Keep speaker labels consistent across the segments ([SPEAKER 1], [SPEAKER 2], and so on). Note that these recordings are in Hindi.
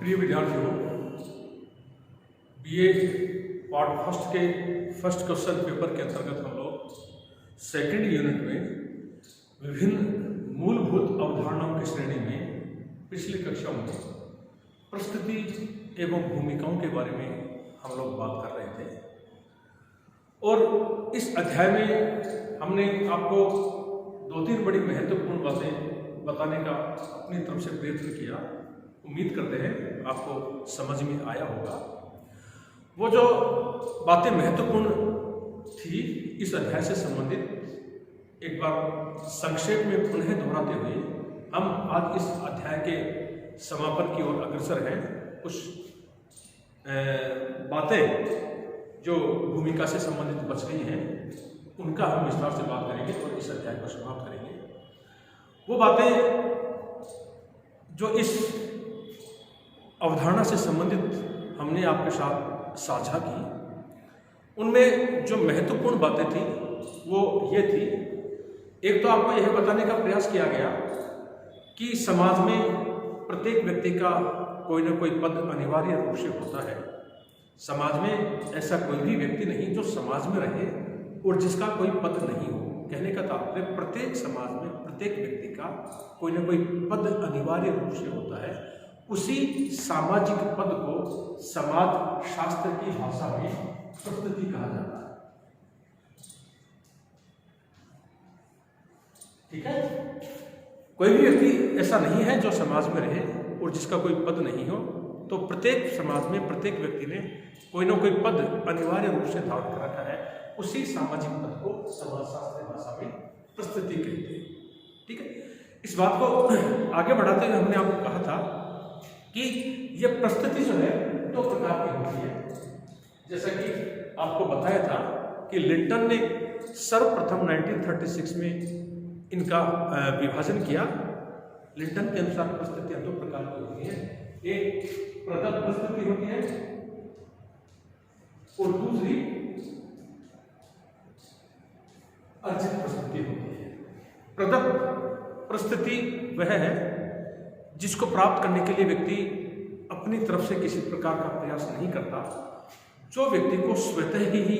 [SPEAKER 1] प्रिय विद्यार्थियों, बीए पार्ट फर्स्ट के फर्स्ट क्वेश्चन पेपर के अंतर्गत हम लोग सेकंड यूनिट में विभिन्न मूलभूत अवधारणाओं की श्रेणी में पिछली कक्षाओं में प्रस्तुति एवं भूमिकाओं के बारे में हम लोग बात कर रहे थे और इस अध्याय में हमने आपको दो तीन बड़ी महत्वपूर्ण बातें बताने का अपनी तरफ से प्रयत्न किया। उम्मीद करते हैं आपको समझ में आया होगा। वो जो बातें महत्वपूर्ण थी इस अध्याय से संबंधित एक बार संक्षेप में पुनः दोहराते हुए हम आज इस अध्याय के समापन की ओर अग्रसर हैं। कुछ बातें जो भूमिका से संबंधित बच गई हैं उनका हम विस्तार से बात करेंगे और इस अध्याय को समाप्त करेंगे। वो बातें जो इस अवधारणा से संबंधित हमने आपके साथ साझा की, उनमें जो महत्वपूर्ण बातें थी वो ये थी। एक तो आपको यह बताने का प्रयास किया गया कि समाज में प्रत्येक व्यक्ति का कोई ना कोई पद अनिवार्य रूप से होता है। समाज में ऐसा कोई भी व्यक्ति नहीं जो समाज में रहे और जिसका कोई पद नहीं हो। कहने का तात्पर्य प्रत्येक समाज में प्रत्येक व्यक्ति का कोई ना कोई पद अनिवार्य रूप से होता है। उसी सामाजिक पद को समाज शास्त्र की भाषा में प्रस्तुति कहा जाता है। ठीक है, कोई भी व्यक्ति ऐसा नहीं है जो समाज में रहे और जिसका कोई पद नहीं हो। तो प्रत्येक समाज में प्रत्येक व्यक्ति ने कोई ना कोई पद अनिवार्य रूप से धारण कर रखा है। उसी सामाजिक पद को समाजशास्त्र भाषा में प्रस्तुति कहते हैं। ठीक है, इस बात को आगे बढ़ाते हुए हमने आपको कहा था कि यह प्रस्तुति जो है दो प्रकार की होती है। जैसा कि आपको बताया था कि लिंटन ने सर्वप्रथम 1936 में इनका विभाजन किया। लिंटन के अनुसार प्रस्तुतियां दो प्रकार की होती है। एक प्रदत्त प्रस्तुति होती है और दूसरी अर्जित प्रस्तुति होती है। प्रदत्त प्रस्तुति वह है जिसको प्राप्त करने के लिए व्यक्ति अपनी तरफ से किसी प्रकार का प्रयास नहीं करता, जो व्यक्ति को स्वतः ही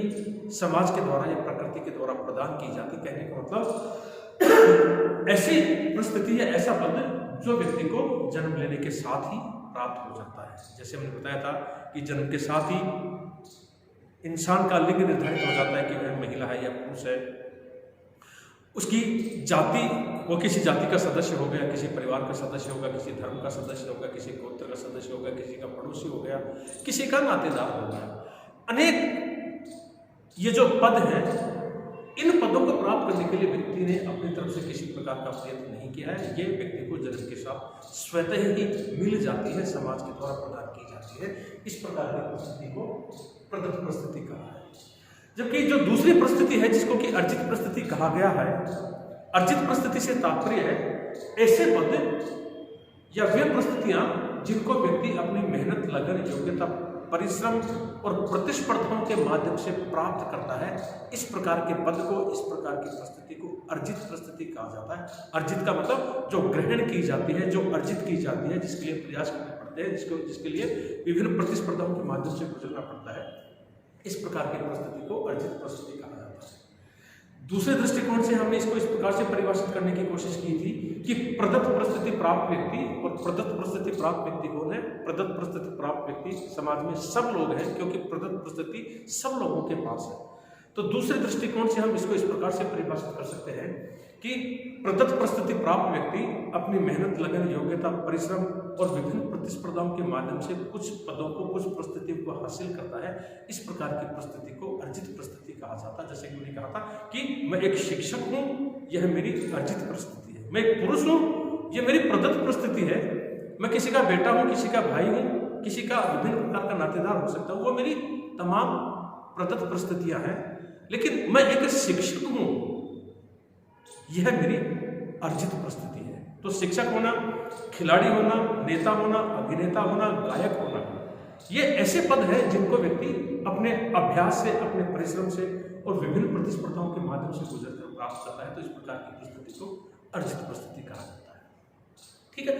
[SPEAKER 1] समाज के द्वारा या प्रकृति के द्वारा प्रदान की जाती। कहने का मतलब ऐसी प्रस्तुति या ऐसा पद जो व्यक्ति को जन्म लेने के साथ ही प्राप्त हो जाता है। जैसे हमने बताया था कि जन्म के साथ ही इंसान का लिंग निर्धारित हो जाता है कि वह महिला है या पुरुष है। उसकी जाति, वो किसी जाति का सदस्य हो गया, किसी परिवार का सदस्य होगा, किसी धर्म का सदस्य होगा, किसी गोत्र का सदस्य होगा, किसी का पड़ोसी हो गया, किसी का नातेदार हो गया। अनेक ये जो पद हैं, इन पदों को प्राप्त करने के लिए व्यक्ति ने अपनी तरफ से किसी प्रकार का प्रयत्न नहीं किया है। ये व्यक्ति को जन्म के साथ स्वतः ही मिल जाती है, समाज के द्वारा प्रदान की जाती है। इस प्रकार की प्रस्तुति को प्रदत्त प्रस्तुति कहा है। जबकि जो दूसरी प्रस्तुति है जिसको कि अर्जित प्रस्तुति कहा गया है, अर्जित प्रस्तुति से तात्पर्य है ऐसे पद या वे प्रस्तुतियां जिनको व्यक्ति अपनी मेहनत, लगन, योग्यता, परिश्रम और प्रतिस्पर्धाओं के माध्यम से प्राप्त करता है। इस प्रकार के पद को, इस प्रकार की प्रस्तुति को अर्जित प्रस्तुति कहा जाता है। अर्जित का मतलब जो ग्रहण की जाती है, जो अर्जित की जाती है, जिसके लिए प्रयास करने पड़ते हैं, जिसके लिए विभिन्न प्रतिस्पर्धाओं के माध्यम से गुजरना पड़ता है। इस प्रकार की प्रस्तुति को अर्जित प्रस्तुति कहा जाता है। दूसरे दृष्टिकोण से हमने इसको इस प्रकार से परिभाषित करने की कोशिश की थी कि प्रदत्त प्रस्तुति प्राप्त व्यक्ति और प्रदत्त प्रस्तुति प्राप्त व्यक्ति कौन है। प्रदत्त प्रस्तुति प्राप्त व्यक्ति समाज में सब लोग हैं, क्योंकि प्रदत्त प्रस्तुति सब लोगों के पास है। तो दूसरे दृष्टिकोण से हम इसको इस प्रकार से परिभाषित कर सकते हैं कि प्रदत्त प्रस्तुति प्राप्त व्यक्ति अपनी मेहनत, लगन, योग्यता, परिश्रम और विभिन्न प्रतिस्पर्धाओं के माध्यम से कुछ पदों को, कुछ प्रस्तुति को हासिल करता है। इस प्रकार की प्रस्तुति को अर्जित प्रस्तुति कहा जाता है। जैसे कि मैंने कहा था कि मैं एक शिक्षक हूँ, यह मेरी अर्जित प्रस्तुति है। मैं एक पुरुष हूँ, यह मेरी प्रदत्त प्रस्तुति है। मैं किसी का बेटा हूँ, किसी का भाई हूँ, किसी का विभिन्न प्रकार का नातेदार हो सकता हूँ, वो मेरी तमाम प्रदत्त प्रस्तुतियां हैं। लेकिन मैं एक शिक्षक हूँ, यह मेरी अर्जित प्रस्तुति है। तो शिक्षक होना, खिलाड़ी होना, नेता होना, अभिनेता होना, गायक होना, ये ऐसे पद हैं जिनको व्यक्ति अपने अभ्यास से, अपने परिश्रम से और विभिन्न प्रतिस्पर्धाओं के माध्यम से गुजरकर प्राप्त करता है। तो इस प्रकार की प्रस्तुति को अर्जित प्रस्तुति कहा जाता है। ठीक है,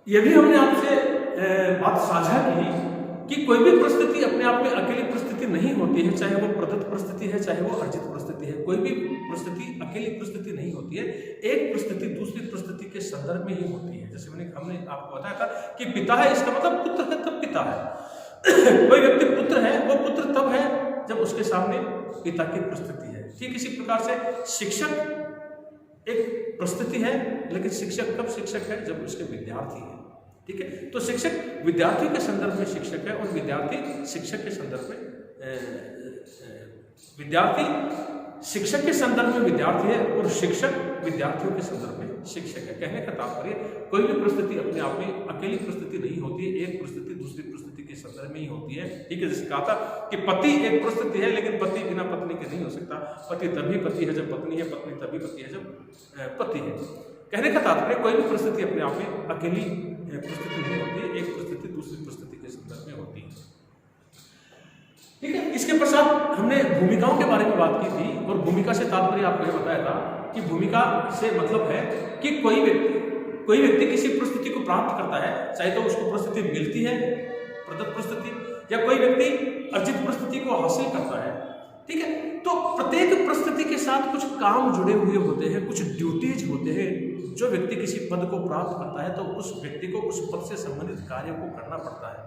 [SPEAKER 1] यह भी हमने आपसे बात साझा की कि कोई भी परिस्थिति अपने आप में अकेली परिस्थिति नहीं होती है, चाहे वो प्रदत्त परिस्थिति है, चाहे वो अर्जित परिस्थिति है। कोई भी परिस्थिति अकेली परिस्थिति नहीं होती है, एक परिस्थिति दूसरी परिस्थिति के संदर्भ में ही होती है। जैसे हमने आपको बताया था कि पिता है, इसका मतलब पुत्र है तब पिता है। कोई व्यक्ति पुत्र है, वो पुत्र तब है जब उसके सामने पिता की परिस्थिति है। ठीक इसी प्रकार से शिक्षक एक परिस्थिति है, लेकिन शिक्षक कब शिक्षक है? जब उसके विद्यार्थी है। ठीक है, तो शिक्षक विद्यार्थी के संदर्भ में शिक्षक है और विद्यार्थी शिक्षक के संदर्भ में विद्यार्थी शिक्षक के संदर्भ में विद्यार्थी है और शिक्षक विद्यार्थियों के संदर्भ में शिक्षक है। कहने का तात्पर्य कोई भी परिस्थिति अपने आप में अकेली परिस्थिति नहीं होती है, एक परिस्थिति दूसरी परिस्थिति के संदर्भ में ही होती है। ठीक है, जैसे कहा था कि पति एक परिस्थिति है, लेकिन पति बिना पत्नी के नहीं हो सकता। पति तभी पति है जब पत्नी है, पत्नी तभी पति है जब पति है। कहने का तात्पर्य कोई भी परिस्थिति अपने आप में अकेली परिस्थिति नहीं होती है, एक परिस्थिति दूसरी परिस्थिति के संदर्भ में होती है। ठीक है, इसके पश्चात हमने भूमिकाओं के बारे में बात की थी और भूमिका से तात्पर्य आपको यह बताया था कि भूमिका से मतलब है कि कोई व्यक्ति किसी परिस्थिति को प्राप्त करता है, चाहे तो उसको परिस्थिति मिलती है प्रदत्त परिस्थिति, या कोई व्यक्ति अर्जित परिस्थिति को हासिल करता है। ठीक है, तो प्रत्येक परिस्थिति के साथ कुछ काम जुड़े हुए होते हैं, कुछ ड्यूटीज होते हैं। जो व्यक्ति किसी पद को प्राप्त करता है तो उस व्यक्ति को उस पद से संबंधित कार्य को करना पड़ता है,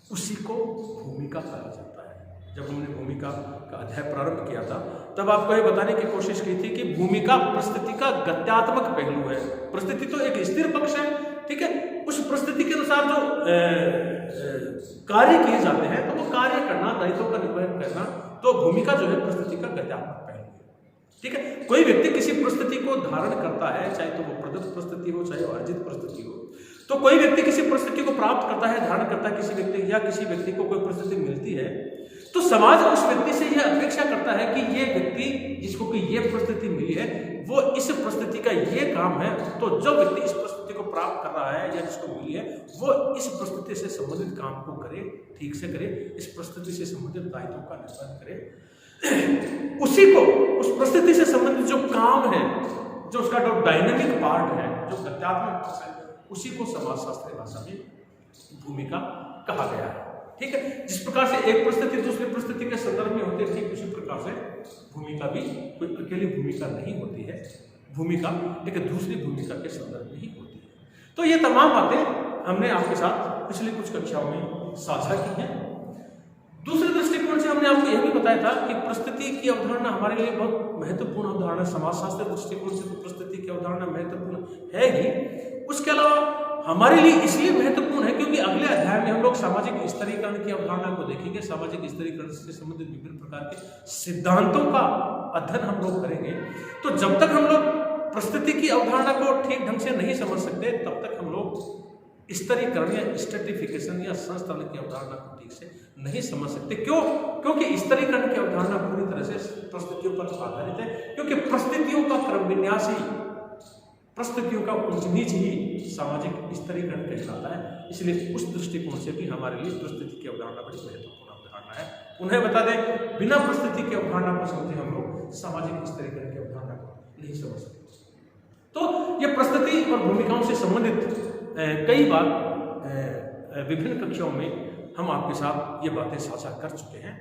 [SPEAKER 1] उसी को भूमिका कहा जाता है। जब हमने भूमिका का अध्याय प्रारंभ किया था तब आपको यह बताने की कोशिश की थी कि भूमिका परिस्थिति का गत्यात्मक पहलू है। परिस्थिति तो एक स्थिर पक्ष है, ठीक है, उस परिस्थिति के अनुसार जो कार्य किए जाते हैं तो वो कार्य करना, दायित्वों का निर्वहन करना, तो भूमिका जो है परिस्थिति का गत्यात्मक पहलू है। ठीक है, कोई व्यक्ति किसी परिस्थिति को धारण करता है, चाहे तो वो प्रदत्त परिस्थिति हो चाहे वो अर्जित परिस्थिति हो, तो कोई व्यक्ति किसी परिस्थिति को प्राप्त करता है, धारण करता है, किसी व्यक्ति या किसी व्यक्ति को कोई परिस्थिति मिलती है, तो समाज उस व्यक्ति से यह अपेक्षा करता है कि ये व्यक्ति जिसको कि ये परिस्थिति मिली है वो इस परिस्थिति का ये काम है, तो जो व्यक्ति इस परिस्थिति को प्राप्त कर रहा है या जिसको मिली है वो इस परिस्थिति से संबंधित काम को करे, ठीक से करे, इस परिस्थिति से संबंधित दायित्वों का निर्वहन करे। उसी को उस परिस्थिति से संबंधित जो काम है, जो उसका जो डायनेमिक पार्ट है, जो गत्यात्मक पक्ष है, उसी को समाजशास्त्रीय भाषा में भूमिका कहा गया है। ठीक है, जिस प्रकार से एक परिस्थिति दूसरी परिस्थिति के संदर्भ में होती है, ठीक उसी प्रकार से भूमिका भी कोई अकेली भूमिका नहीं होती है, भूमिका एक दूसरी भूमिका के संदर्भ में ही होती है। तो ये तमाम बातें हमने आपके साथ पिछली कुछ कक्षाओं में साझा की हैं। दूसरे दृष्टिकोण से हमने आपको यह भी बताया था कि परिस्थिति की अवधारणा हमारे लिए बहुत महत्वपूर्ण अवधारणा, समाजशास्त्र दृष्टिकोण से तो परिस्थिति की अवधारणा महत्वपूर्ण है ही, उसके अलावा हमारे लिए इसलिए महत्वपूर्ण है क्योंकि अगले अध्याय में हम लोग सामाजिक स्तरीकरण की अवधारणा को देखेंगे। सामाजिक स्तरीकरण से संबंधित विभिन्न प्रकार के सिद्धांतों का अध्ययन हम लोग करेंगे। तो जब तक हम लोग परिस्थिति की अवधारणा को ठीक ढंग से नहीं समझ सकते, तब तक हम लोग स्तरीकरण या स्ट्रेटिफिकेशन या संस्थान की अवधारणा को ठीक से नहीं समझ सकते। क्यों? क्योंकि स्तरीकरण की अवधारणा पूरी तरह से परिस्थितियों पर आधारित है, क्योंकि परिस्थितियों का क्रम विन्यास ही, परिस्थितियों का उच्च नीच ही सामाजिक स्तरीकरण कहलाता है। इसलिए उस दृष्टिकोण से भी हमारे लिए परिस्थिति की अवधारणा बड़ी महत्वपूर्ण अवधारणा है। उन्हें बता दें, बिना परिस्थिति की अवधारणा को समझे हम लोग सामाजिक स्तरीकरण की अवधारणा को नहीं समझ सकते। तो ये परिस्थिति और भूमिकाओं से संबंधित कई बार विभिन्न कक्षाओं में हम आपके साथ ये बातें साझा कर चुके हैं।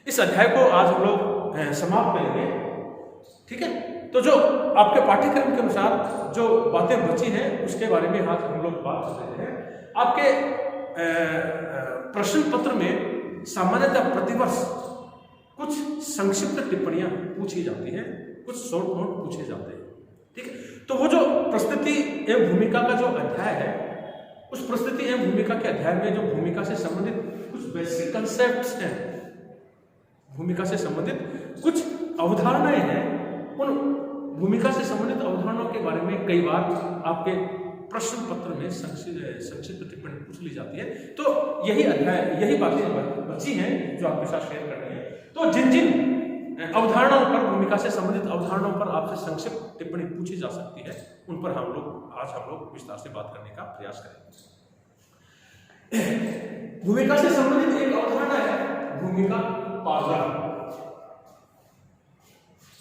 [SPEAKER 1] इस अध्याय को आज हम लोग समाप्त करेंगे। ठीक है, तो जो आपके पाठ्यक्रम के अनुसार जो बातें बची हैं उसके बारे में आज हम लोग बात कर रहे हैं। आपके प्रश्न पत्र में सामान्यतः प्रतिवर्ष कुछ संक्षिप्त टिप्पणियां पूछी जाती हैं, कुछ शॉर्ट नोट पूछे जाते हैं। ठीक है, तो वो जो परिस्थिति एवं भूमिका का जो अध्याय है, उस परिस्थिति एवं भूमिका के अध्याय में जो भूमिका से संबंधित कुछ बेसिक कंसेप्ट्स हैं, भूमिका से संबंधित कुछ अवधारणाएं हैं, उन भूमिका से संबंधित अवधारणाओं के बारे में कई बार आपके प्रश्न पत्र में संक्षिप्त टिप्पणी पूछ ली जाती है। तो यही अध्याय, यही बातें बची हैं जो आपके साथ शेयर करनी है। तो जिन जिन अवधारणाओं पर, भूमिका से संबंधित अवधारणाओं पर आपसे संक्षिप्त टिप्पणी पूछी जा सकती है, उन पर हम लोग विस्तार से बात करने का प्रयास करेंगे। भूमिका से संबंधित एक अवधारणा है भूमिका पालन।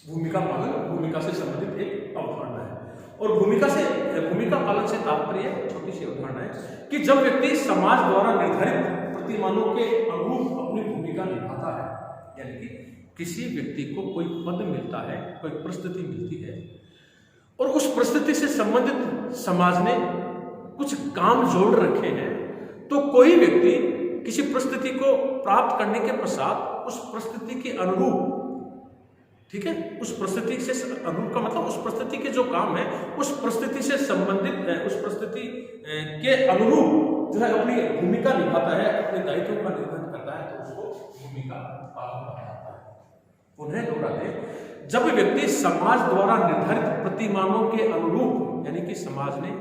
[SPEAKER 1] भूमिका पालन भूमिका से संबंधित एक अवधारणा है और भूमिका पालन से तात्पर्य छोटी सी अवधारणा उदाहरण है कि जब व्यक्ति समाज द्वारा निर्धारित प्रतिमानों के अनुरूप अपनी भूमिका निभाता है, यानी कि किसी व्यक्ति को कोई पद मिलता है, कोई परिस्थिति मिलती है और उस परिस्थिति से संबंधित समाज ने कुछ काम जोड़ रखे हैं, तो कोई व्यक्ति किसी परिस्थिति को प्राप्त करने के पश्चात उस परिस्थिति के अनुरूप, ठीक है, उस परिस्थिति से अनुरूप का मतलब उस परिस्थिति के जो काम है उस परिस्थिति से संबंधित है, उस परिस्थिति के अनुरूप जो है अपनी भूमिका निभाता है, अपने दायित्व का निर्वहन करता है, तो उसको भूमिका पालन कहा जाता है। उन्हें दोहराते, जब व्यक्ति समाज द्वारा निर्धारित प्रतिमानों के अनुरूप, यानी कि समाज ने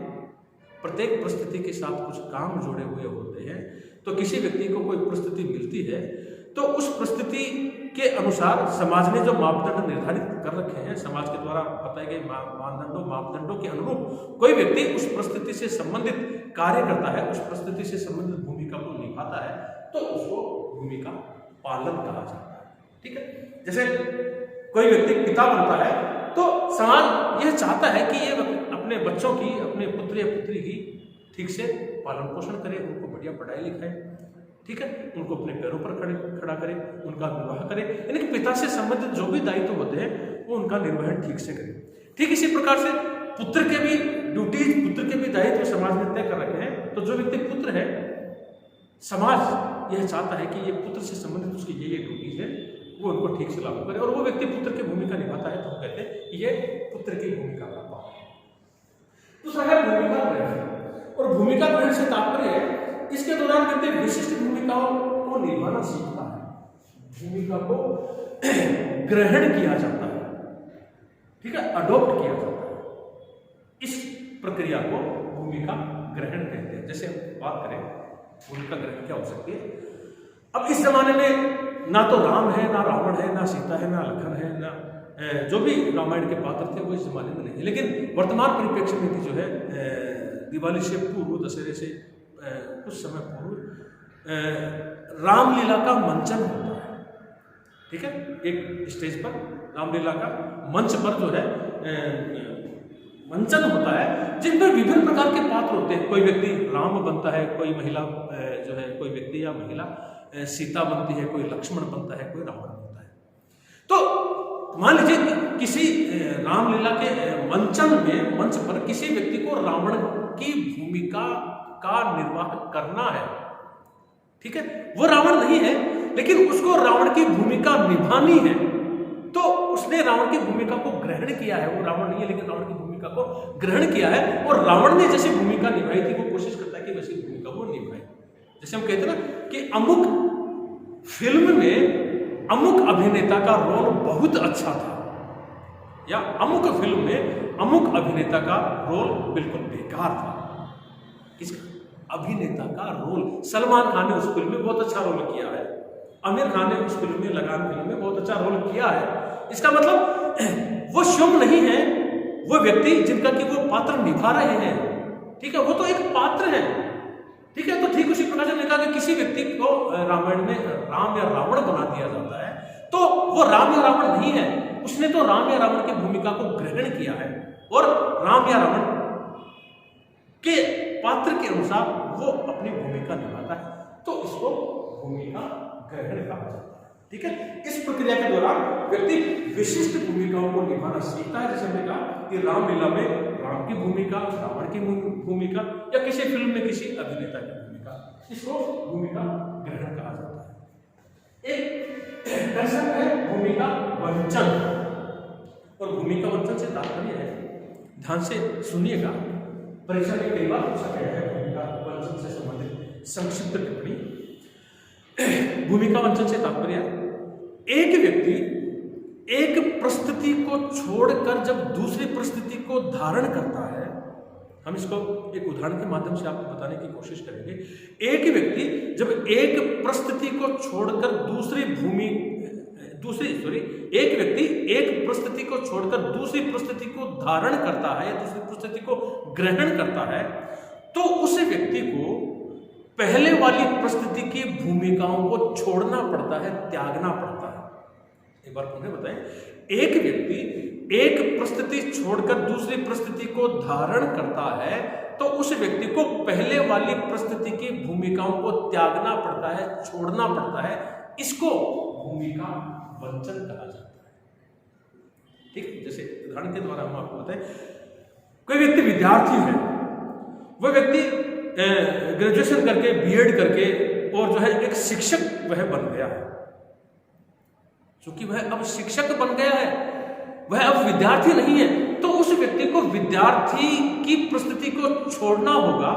[SPEAKER 1] प्रत्येक परिस्थिति के साथ कुछ काम जोड़े हुए होते हैं, तो किसी व्यक्ति को कोई परिस्थिति मिलती है तो उस परिस्थिति के अनुसार समाज ने जो मापदंड निर्धारित कर रखे हैं, समाज के द्वारा बताए गए मापदंडों के अनुरूप कोई व्यक्ति उस परिस्थिति से संबंधित कार्य करता है, उस परिस्थिति से संबंधित भूमिका को निभाता है, तो उसको भूमिका पालन कहा जाता है। ठीक है, जैसे कोई व्यक्ति पिता बनता है तो समाज यह चाहता है कि ये अपने बच्चों की, अपने पुत्र या पुत्री की ठीक से पालन पोषण करे, उनको बढ़िया पढ़ाई लिखाए, ठीक है, उनको अपने पैरों पर खड़ा करे, उनका विवाह करे, यानी कि पिता से संबंधित जो भी दायित्व होते हैं वो उनका निर्वहन ठीक से करे। ठीक इसी प्रकार से पुत्र के भी ड्यूटीज, पुत्र के भी दायित्व समाज ने तय कर रखे हैं, तो जो व्यक्ति पुत्र है, समाज यह चाहता है कि ये पुत्र से संबंधित उसकी ये ड्यूटीज है वो उनको ठीक से लागू करे, और वो व्यक्ति पुत्र की भूमिका निभाता है, तो हम कहते हैं कि ये पुत्र की भूमिका का पालन है। दूसरा है भूमिका ग्रहण, और भूमिका ग्रहण से तात्पर्य है इसके दौरान व्यक्ति विशिष्ट भूमिकाओं को निभाना सीखता है, भूमिका को ग्रहण किया जाता है, ठीक है, अडॉप्ट किया जाता है। इस प्रक्रिया को भूमिका ग्रहण कहते हैं। जैसे हम बात करें भूमिका ग्रहण क्या हो सकती है, अब इस जमाने में ना तो राम है, ना रावण है, ना सीता है, ना लखन है, ना जो भी रामायण के पात्र थे वो इस जमाने में नहीं है, लेकिन वर्तमान परिप्रेक्ष्य में जो है दिवाली से पूर्व, दशहरे से कुछ समय पूर्व रामलीला का मंचन होता है। ठीक है, एक स्टेज पर रामलीला का मंच पर जो है मंचन होता है, जिनमें विभिन्न प्रकार के पात्र होते हैं। कोई व्यक्ति राम बनता है, कोई महिला जो है, कोई व्यक्ति या महिला सीता बनती है, कोई लक्ष्मण बनता है, कोई रावण बनता है। तो मान लीजिए कि किसी रामलीला के मंच पर किसी व्यक्ति को रावण की भूमिका का निर्वाह करना है, ठीक है, वो रावण नहीं है लेकिन उसको रावण की भूमिका निभानी है, तो उसने रावण की भूमिका को ग्रहण किया है। वो रावण नहीं है लेकिन रावण की भूमिका को ग्रहण किया है, और रावण ने जैसी भूमिका निभाई थी वो कोशिश करता है कि वैसी भूमिका वो निभाए। जैसे हम कहते हैं ना कि अमुक फिल्म में अमुक अभिनेता का रोल बहुत अच्छा था, या अमुक फिल्म में अमुक अभिनेता का रोल बिल्कुल बेकार था। किसका? अभिनेता का रोल। सलमान खान ने उस फिल्म में बहुत अच्छा रोल किया है, आमिर खान ने उस फिल्म में, लगान फिल्म में बहुत अच्छा रोल किया है। इसका मतलब वो स्वयं नहीं है वो व्यक्ति जिनका कि वो पात्र निभा रहे हैं, ठीक है, वो तो एक पात्र है, ठीक है। तो ठीक उसी प्रकार से हमने कहा कि किसी व्यक्ति को रामायण में राम या रावण बना दिया जाता है, तो वो राम या रावण नहीं है, उसने तो राम या रावण की भूमिका को ग्रहण किया है, और राम या रावण के पात्र के अनुसार वो अपनी भूमिका निभाता है, तो इसको भूमिका ग्रहण कहा जाता है। ठीक है, इस प्रक्रिया के दौरान व्यक्ति विशिष्ट भूमिकाओं को निभाना सीखता है। जैसे हमने कहा कि रामलीला में राम की भूमिका, रावण की भूमिका, या किसी फिल्म में किसी अभिनेता की भूमिका, इसको भूमिका ग्रहण कहा जाता है। एक कंसेप्ट है भूमिका वंचन, और भूमिका वंचन से तात्पर्य है, ध्यान से सुनिएगा, परीक्षा में कई बार पूछा गया है भूमिका वंचन से संबंधित संक्षिप्त टिप्पणी। भूमिका वंचन से तात्पर्य एक व्यक्ति एक परिस्थिति को छोड़कर जब दूसरी परिस्थिति को धारण करता है, हम इसको एक उदाहरण के माध्यम से आपको बताने की कोशिश करेंगे। एक व्यक्ति जब एक परिस्थिति को छोड़कर एक व्यक्ति एक परिस्थिति को छोड़कर दूसरी परिस्थिति को धारण करता है या दूसरी परिस्थिति को ग्रहण करता है, तो उस व्यक्ति को पहले वाली परिस्थिति की भूमिकाओं को छोड़ना पड़ता है, त्यागना पड़ता है। एक बार पुनः बताएं, एक व्यक्ति एक परिस्थिति छोड़कर दूसरी परिस्थिति को धारण करता है तो उस व्यक्ति को पहले वाली परिस्थिति की भूमिकाओं को त्यागना पड़ता है, छोड़ना पड़ता है। इसको भूमिका वंचन कहा जाता है। ठीक, जैसे उदाहरण के द्वारा हम आपको बताएं, कोई व्यक्ति विद्यार्थी है, वह व्यक्ति ग्रेजुएशन करके, बीएड करके और जो है एक शिक्षक वह बन गया है। क्योंकि वह अब शिक्षक बन गया है, वह अब विद्यार्थी नहीं है, तो उस व्यक्ति को विद्यार्थी की परिस्थिति को छोड़ना होगा।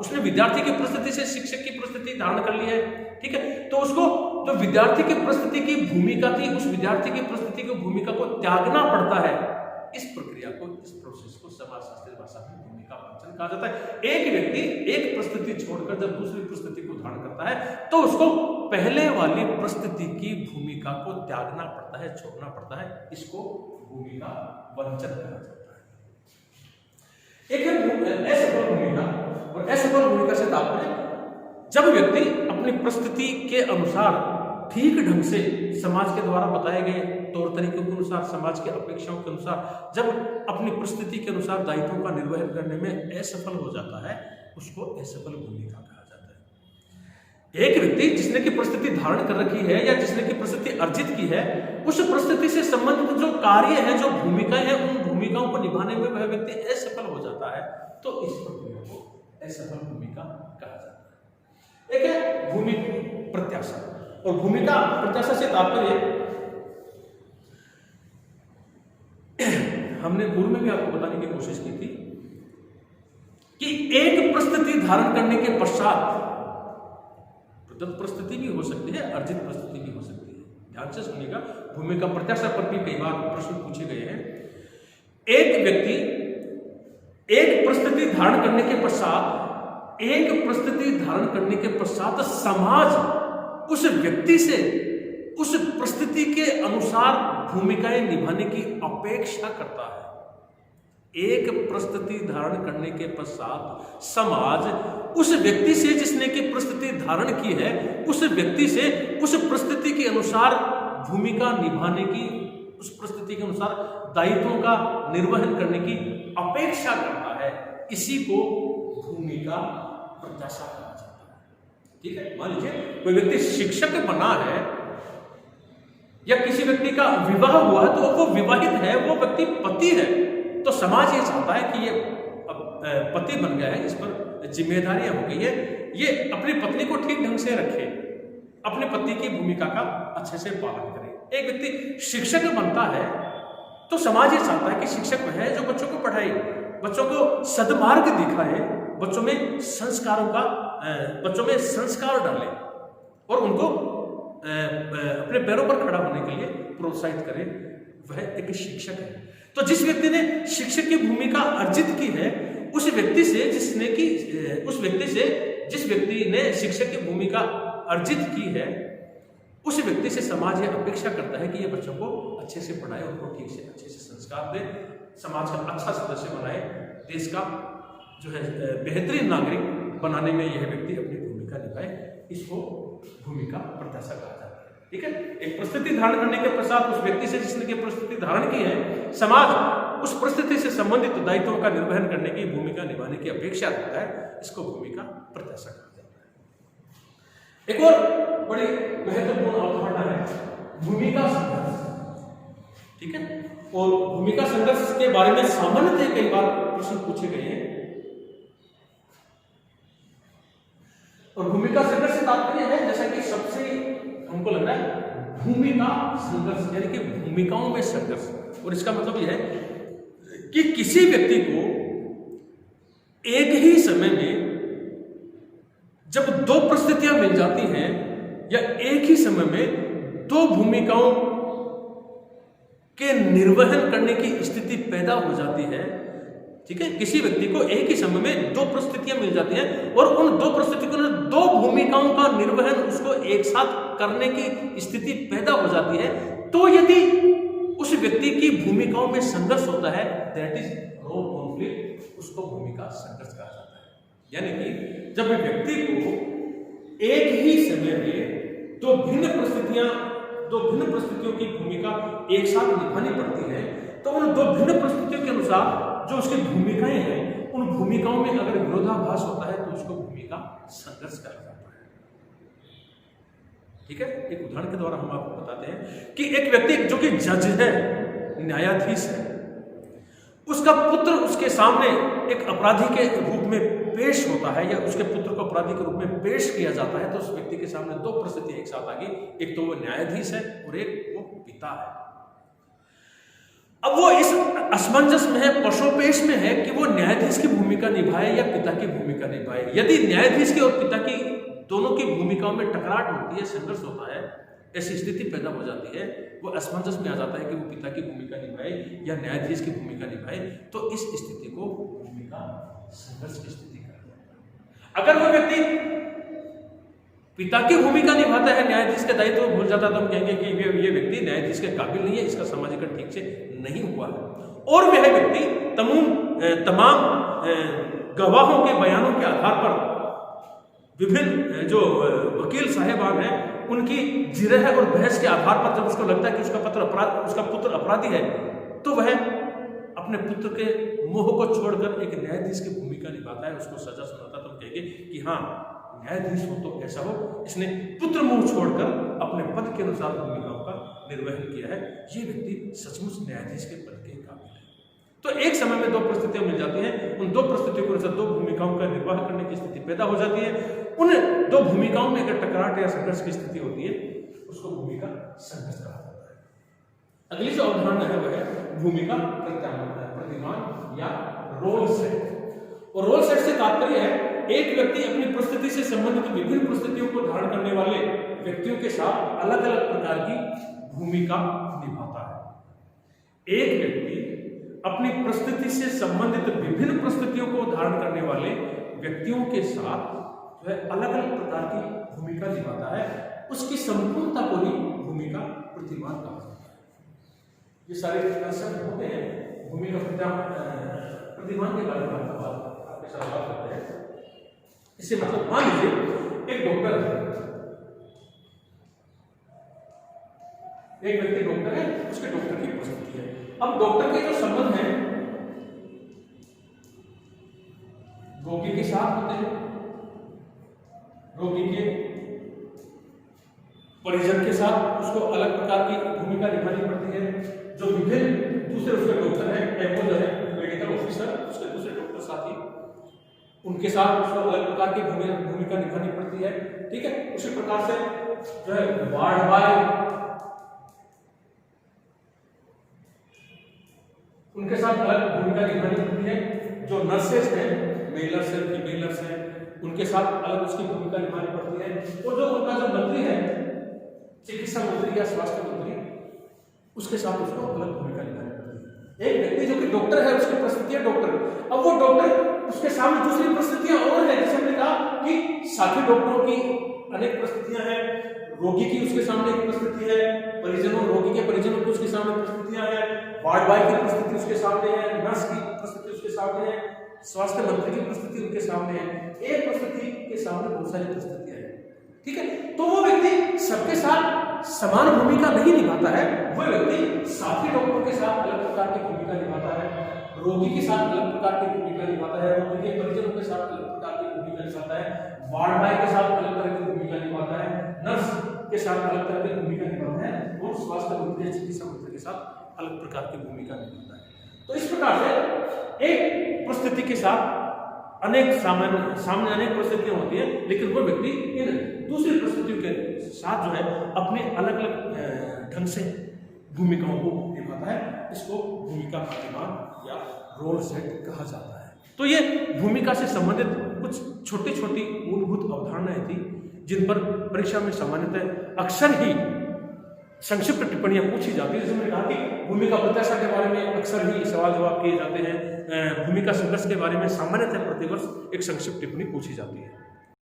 [SPEAKER 1] उसने विद्यार्थी की परिस्थिति से शिक्षक की परिस्थिति धारण कर ली है, ठीक है, तो उसको जो विद्यार्थी की परिस्थिति की भूमिका थी, उस विद्यार्थी की परिस्थिति की भूमिका को त्यागना पड़ता है। इस प्रक्रिया को, इस प्रोसेस को समाजशास्त्रीय भाषा में भूमिका वंचन कहा जाता है। एक व्यक्ति एक परिस्थिति छोड़कर जब दूसरी परिस्थिति को धारण करता है, तो उसको पहले वाली परिस्थिति की भूमिका को त्यागना पड़ता है, छोड़ना पड़ता है। इसको भूमिका वंचन कहा जाता है। एक है असफल भूमिका, और असफल भूमिका से तात्पर्य जब व्यक्ति अपनी परिस्थिति के अनुसार ठीक ढंग से समाज के द्वारा बताए गए तौर तरीकों के अनुसार, समाज की अपेक्षाओं के अनुसार जब अपनी परिस्थिति के अनुसार दायित्वों का निर्वहन करने में असफल हो जाता है, उसको असफल भूमिका कहा जाता है। एक व्यक्ति जिसने की परिस्थिति धारण कर रखी है या जिसने की परिस्थिति अर्जित की है, उस परिस्थिति से संबंधित जो कार्य है, जो भूमिकाएं हैं, उन भूमिकाओं को निभाने में वह व्यक्ति असफल हो जाता है, तो इस प्रक्रिया को असफल भूमिका कहा जाता है। एक है भूमि प्रत्याशा, और भूमिका प्रत्याशा से तात्पर्य हमने पूर्व में भी आपको बताने की कोशिश की थी कि एक परिस्थिति धारण करने के पश्चात प्रदत्त परिस्थिति भी हो सकती है, अर्जित परिस्थिति भी हो सकती है। ध्यान से सुनिएगा, भूमिका प्रत्याशा पर भी कई बार प्रश्न पूछे गए हैं। एक व्यक्ति एक परिस्थिति धारण करने के पश्चात, समाज उस व्यक्ति से उस परिस्थिति के अनुसार भूमिकाएं निभाने की अपेक्षा करता है। एक परिस्थिति धारण करने के पश्चात समाज उस व्यक्ति से, जिसने की परिस्थिति धारण की है, उस व्यक्ति से उस परिस्थिति के अनुसार भूमिका निभाने की, उस परिस्थिति के अनुसार दायित्वों का निर्वहन करने की अपेक्षा करता है। इसी को भूमिका प्रत्याशा कहा जाता है। ठीक है, मान लीजिए कोई व्यक्ति शिक्षक बना है या किसी व्यक्ति का विवाह हुआ है, तो वो विवाहित है, वो व्यक्ति पति है, तो समाज ये चाहता है कि ये पति बन गया है, इस पर जिम्मेदारियां हो गई है, ये अपनी पत्नी को ठीक ढंग से रखे, अपने पति की भूमिका का अच्छे से पालन करे। एक व्यक्ति शिक्षक बनता है तो समाज ये चाहता है कि शिक्षक वह है जो बच्चों को पढ़ाए, बच्चों को सद्मार्ग दिखाए, बच्चों में संस्कार डाले और उनको अपने पैरों पर खड़ा होने के लिए प्रोत्साहित करे। वह एक शिक्षक है। तो जिस व्यक्ति ने शिक्षक की भूमिका अर्जित की है, उस व्यक्ति से जिस व्यक्ति ने शिक्षक की भूमिका अर्जित की है, उस व्यक्ति से समाज यह अपेक्षा करता है कि यह बच्चों को अच्छे से पढ़ाए, उनको ठीक से अच्छे से संस्कार दे, समाज का अच्छा सदस्य बनाए, देश का जो है बेहतरीन नागरिक बनाने में यह व्यक्ति अपनी भूमिका निभाए। इसको भूमिका प्रत्याशा कहा जाता है। ठीक है, एक परिस्थिति धारण करने के पश्चात उस व्यक्ति से, जिसने की परिस्थिति धारण की है, समाज उस परिस्थिति से संबंधित दायित्वों का निर्वहन करने की, भूमिका निभाने की अपेक्षा रखता है। इसको भूमिका प्रत्याशा कहा जाता है। एक और बड़ी महत्वपूर्ण अवधारणा है भूमिका संघर्ष। ठीक है, और भूमिका संघर्ष के बारे में सामान्यतः कई बार प्रश्न पूछे गए हैं। और भूमिका संघर्ष से तात्पर्य है, जैसा कि सबसे हमको लग रहा है, भूमिका संघर्ष यानी कि भूमिकाओं में संघर्ष। और इसका मतलब यह है कि किसी व्यक्ति को एक ही समय में जब दो परिस्थितियां मिल जाती हैं या एक ही समय में दो भूमिकाओं के निर्वहन करने की स्थिति पैदा हो जाती है। ठीक है, किसी व्यक्ति को एक ही समय में दो परिस्थितियां मिल जाती हैं और उन दो परिस्थितियों में दो भूमिकाओं का निर्वहन उसको एक साथ करने की स्थिति पैदा हो जाती है, तो यदि उस व्यक्ति की भूमिकाओं में संघर्ष होता है, दैट इज रोल कॉन्फ्लिक्ट, उसको भूमिका संघर्ष कहा जाता है। यानी कि जब व्यक्ति को एक ही समय में दो भिन्न परिस्थितियों की भूमिका एक साथ निभानी पड़ती है, तो उन दो भिन्न परिस्थितियों के अनुसार जो उसकी भूमिकाएं हैं उन भूमिकाओं में अगर विरोधाभास होता है तो उसको भूमिका संघर्ष कहा जाता है। ठीक है, एक उदाहरण के द्वारा हम आपको बताते हैं कि एक व्यक्ति जो कि जज है, न्यायाधीश है, उसका पुत्र उसके सामने एक अपराधी के रूप में पेश होता है या उसके पुत्र को अपराधी के रूप में पेश किया जाता है, तो उस व्यक्ति के सामने दो परिस्थितियां एक साथ आ गई, एक तो वो न्यायाधीश है और एक वो पिता है। अब वो इस असमंजस में है, पशोपेश में है कि वो न्यायाधीश की भूमिका निभाए या पिता की भूमिका निभाए। यदि न्यायाधीश की और पिता की दोनों की भूमिकाओं में टकराट होती है, संघर्ष होता है, ऐसी स्थिति पैदा हो जाती है, वो असमंजस में आ जाता है कि वो पिता की भूमिका निभाए या न्यायाधीश की भूमिका निभाए, तो इस स्थिति को भूमिका संघर्ष की स्थिति कहा जाता है। अगर वो व्यक्ति पिता की भूमिका निभाता है, न्यायाधीश के दायित्व भूल जाता है, तो हम कहेंगे कि ये व्यक्ति न्यायाधीस के काबिल नहीं है, इसका समाजीकरण ठीक से नहीं हुआ है, और वह व्यक्ति तमाम गवाहों के बयानों के आधार पर विभिन्न जो वकील साहेबान हैं उनकी जिरह और बहस के आधार पर जब उसको लगता है कि उसका पुत्र अपराधी है, तो वह अपने पुत्र के मोह को छोड़कर एक न्यायाधीश की भूमिका निभाता है, उसको सजा सुनाता है। तो हम कहेंगे कि हाँ, न्यायाधीश हो तो ऐसा हो, इसने पुत्र मोह छोड़कर अपने पद के अनुसार भूमिकाओं का निर्वहन किया है, ये व्यक्ति सचमुच न्यायाधीश के पद के काबिल है। तो एक समय में दो परिस्थितियां मिल जाती हैं, उन दो परिस्थितियों के अनुसार दो भूमिकाओं का निर्वाह करने की स्थिति पैदा हो जाती है। उन दो भूमिकाओं में अगर टकराट या संघर्ष की स्थिति होती है, उसको भूमिका संघर्ष कहा जाता है। अगली जो अवधारणा है वह है भूमिका प्रतिमान या रोल सेट। और रोल सेट से तात्पर्य है एक व्यक्ति अपनी परिस्थिति से संबंधित विभिन्न परिस्थितियों को धारण करने वाले व्यक्तियों के साथ अलग अलग प्रकार की भूमिका निभाता है। एक व्यक्ति अपनी परिस्थिति से संबंधित विभिन्न परिस्थितियों को धारण करने वाले व्यक्तियों के साथ जो है अलग अलग प्रकार की भूमिका निभाता है, उसकी संपूर्णता को ही भूमिका प्रतिमान कहा जाता है। ये सारे कंसेप्ट होते हैं भूमिका प्रतिमान के बारे में आपके साथ बात करते हैं। इससे मतलब मान लीजिए एक डॉक्टर है, एक व्यक्ति डॉक्टर है, उसके डॉक्टर की परिस्थिति है। अब डॉक्टर के जो संबंध है रोगी के साथ होते हैं, रोगी के परिजन के साथ उसको अलग प्रकार की भूमिका निभानी पड़ती है। जो विभिन्न दूसरे उसके डॉक्टर हैं, वो जो है मेडिकल ऑफिसर, उसके दूसरे डॉक्टर साथी, उनके साथ उसको अलग प्रकार की भूमिका निभानी पड़ती है। ठीक है, उसी प्रकार से जो है वार्ड बॉय, उनके साथ अलग भूमिका निभानी पड़ती है। जो नर्सेस हैं, मेल नर्स है, फीमेल नर्स है, उनके साथ अलग उसकी भूमिका निभानी पड़ती है। और जो उनका जो मंत्री है, चिकित्सा मंत्री या स्वास्थ्य मंत्री, उसके साथ उसको अलग भूमिका निभानी पड़ती है। एक व्यक्ति जो कि डॉक्टर है, उसकी परिस्थिति है डॉक्टर। अब वो डॉक्टर, उसके सामने दूसरी परिस्थितियां और है, जैसे हमने कहा कि साथी डॉक्टरों की अनेक परिस्थितियां हैं, रोगी की उसके सामने एक परिस्थिति है, परिजनों रोगी के परिजनों की उसके सामने परिस्थितियां हैं, वार्ड बॉय की परिस्थिति उसके सामने है, नर्स की परिस्थिति उसके सामने है, स्वास्थ्य मंत्री की परिस्थिति उनके सामने है। एक परिस्थिति के सामने बहुत सारी परिस्थितियां हैं। ठीक है, तो वो व्यक्ति सबके साथ समान भूमिका नहीं निभाता है। वह व्यक्ति साथी डॉक्टरों के साथ अलग प्रकार की भूमिका निभाता है, रोगी के साथ अलग प्रकार की भूमिका निभाता है, रोगी के परिजनों के साथ अलग प्रकार की भूमिका निभाता है, वार्ड बॉय के साथ अलग तरह की भूमिका निभाता है, नर्स के साथ अलग तरह की भूमिका निभाता है, और स्वास्थ्य मंत्री चिकित्सा मंत्री के साथ अलग प्रकार की भूमिका निभाता है। तो इस प्रकार से एक परिस्थिति के साथ अनेक सामने अनेक परिस्थितियां होती हैं, लेकिन वो व्यक्ति इन दूसरी परिस्थितियों के साथ जो है अपने अलग अलग ढंग से भूमिकाओं को निभाता है। इसको भूमिका प्रतिमान या रोल सेट कहा जाता है। तो ये भूमिका से संबंधित कुछ छोटी छोटी मूलभूत अवधारणाएं थी, जिन पर परीक्षा में सामान्यतः अक्सर ही संक्षिप्त टिप्पणियां पूछी जाती है। जैसे मैंने कहा कि भूमिका प्रत्याशा के बारे में अक्सर ही सवाल जवाब किए जाते हैं, भूमिका संघर्ष के बारे में सामान्यतः प्रतिवर्ष एक संक्षिप्त टिप्पणी पूछी जाती है।